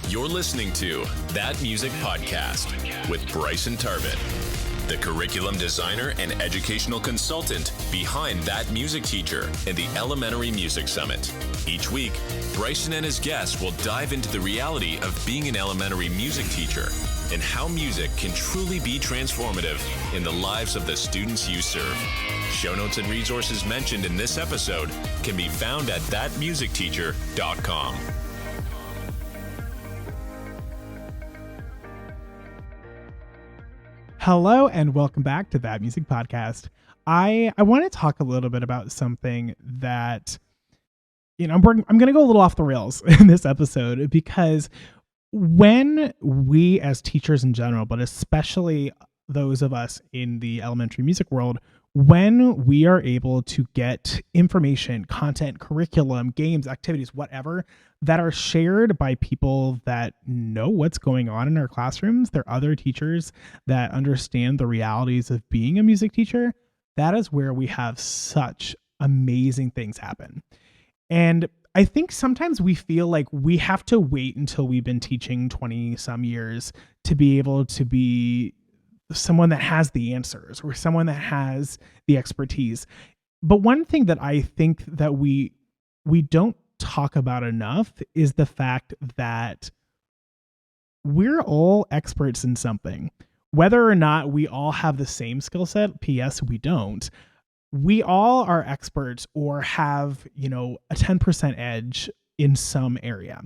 You're listening to That Music Podcast with Bryson Tarvin, the curriculum designer and educational consultant behind That Music Teacher and the Elementary Music Summit. Each week, Bryson and his guests will dive into the reality of being an elementary music teacher and how music can truly be transformative in the lives of the students you serve. Show notes and resources mentioned in this episode can be found at thatmusicteacher.com. Hello and welcome back to That Music Podcast. I want to talk a little bit about something that, I'm going to go a little off the rails in this episode, because when we as teachers in general, but especially those of us in the elementary music world, when we are able to get information, content, curriculum, games, activities, whatever, that are shared by people that know what's going on in our classrooms, there are other teachers that understand the realities of being a music teacher, that is where we have such amazing things happen. And I think sometimes we feel like we have to wait until we've been teaching 20 some years to be able to be someone that has the answers or someone that has the expertise. But one thing that I think that we don't talk about enough is the fact that we're all experts in something. Whether or not we all have the same skill set, P.S. we don't. We all are experts or have, a 10% edge in some area.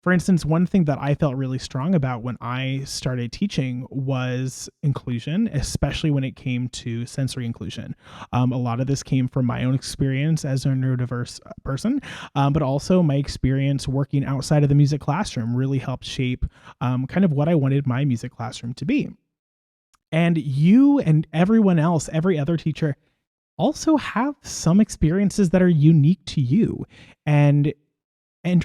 For instance, one thing that I felt really strong about when I started teaching was inclusion, especially when it came to sensory inclusion. A lot of this came from my own experience as a neurodiverse person, but also my experience working outside of the music classroom really helped shape kind of what I wanted my music classroom to be. And you and everyone else, every other teacher, also have some experiences that are unique to you and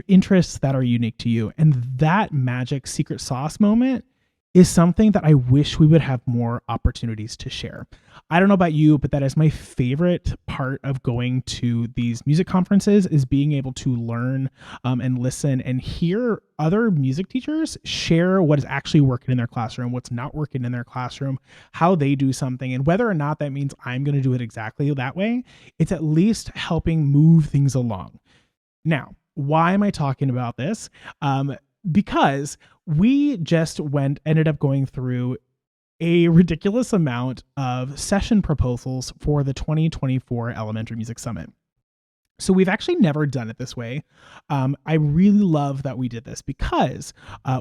interests that are unique to you. And that magic secret sauce moment is something that I wish we would have more opportunities to share. I don't know about you, but that is my favorite part of going to these music conferences, is being able to learn and listen and hear other music teachers share what is actually working in their classroom, what's not working in their classroom, how they do something, and whether or not that means I'm going to do it exactly that way. It's at least helping move things along. Now, why am I talking about this? Because we just ended up going through a ridiculous amount of session proposals for the 2024 Elementary Music Summit. So we've actually never done it this way. I really love that we did this because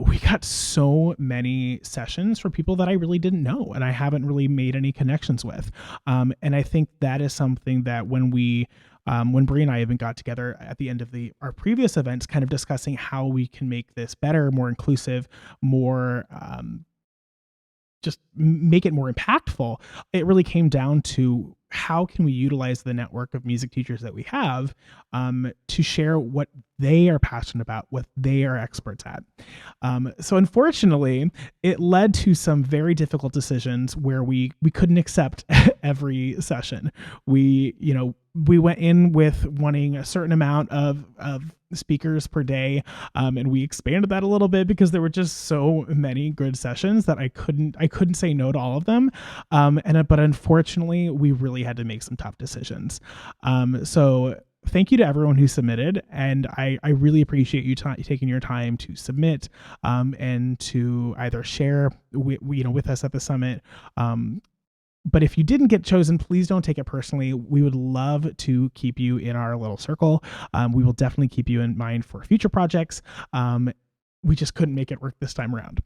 we got so many sessions from people that I really didn't know and I haven't really made any connections with. And I think that is something that when Bree and I even got together at the end of our previous events, kind of discussing how we can make this better, more inclusive, more just make it more impactful, it really came down to how can we utilize the network of music teachers that we have to share what they are passionate about, what they are experts at. So unfortunately, it led to some very difficult decisions where we couldn't accept every session. We went in with wanting a certain amount of speakers per day, and we expanded that a little bit because there were just so many good sessions that I couldn't say no to all of them. But unfortunately, we really had to make some tough decisions. So thank you to everyone who submitted, and I really appreciate you taking your time to submit and to either share with us at the summit. But if you didn't get chosen, please don't take it personally. We would love to keep you in our little circle. We will definitely keep you in mind for future projects. We just couldn't make it work this time around.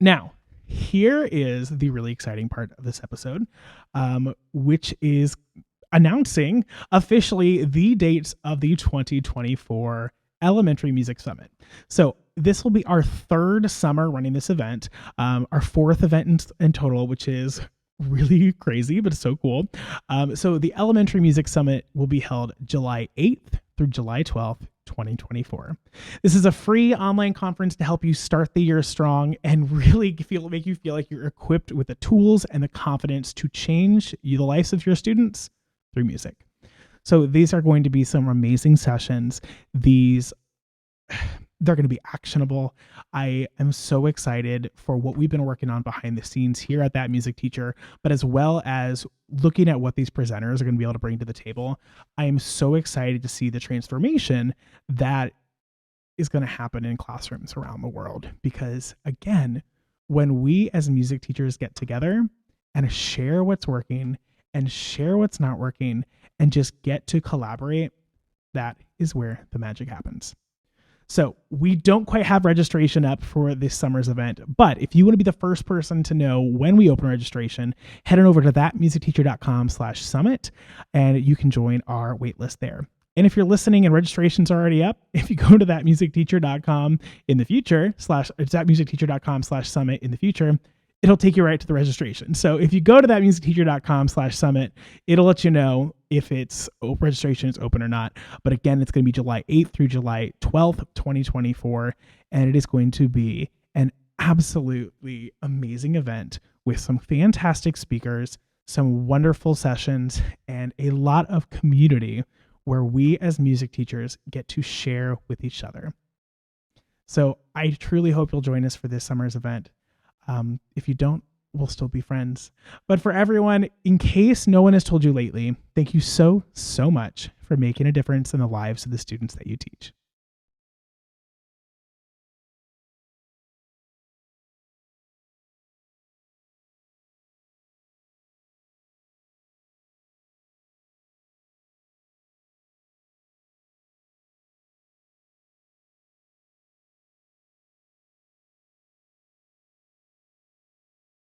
Now, here is the really exciting part of this episode, which is announcing officially the dates of the 2024 Elementary Music Summit. So this will be our third summer running this event, our fourth event in total, which is really crazy, but it's so cool. So the Elementary Music Summit will be held July 8th through July 12th, 2024. This is a free online conference to help you start the year strong and really make you feel like you're equipped with the tools and the confidence to change the lives of your students through music. So these are going to be some amazing sessions. They're going to be actionable. I am so excited for what we've been working on behind the scenes here at That Music Teacher, but as well as looking at what these presenters are going to be able to bring to the table. I am so excited to see the transformation that is going to happen in classrooms around the world. Because again, when we as music teachers get together and share what's working and share what's not working and just get to collaborate, that is where the magic happens. So we don't quite have registration up for this summer's event, but if you want to be the first person to know when we open registration, head on over to thatmusicteacher.com/summit and you can join our waitlist there. And if you're listening and registration's already up, if you go to thatmusicteacher.com in the future, thatmusicteacher.com/summit in the future, it'll take you right to the registration. So if you go to thatmusicteacher.com/summit, it'll let you know if registration is open or not. But again, it's going to be July 8th through July 12th, 2024. And it is going to be an absolutely amazing event with some fantastic speakers, some wonderful sessions, and a lot of community where we as music teachers get to share with each other. So I truly hope you'll join us for this summer's event. If you don't, we'll still be friends. But for everyone, in case no one has told you lately, thank you so much for making a difference in the lives of the students that you teach.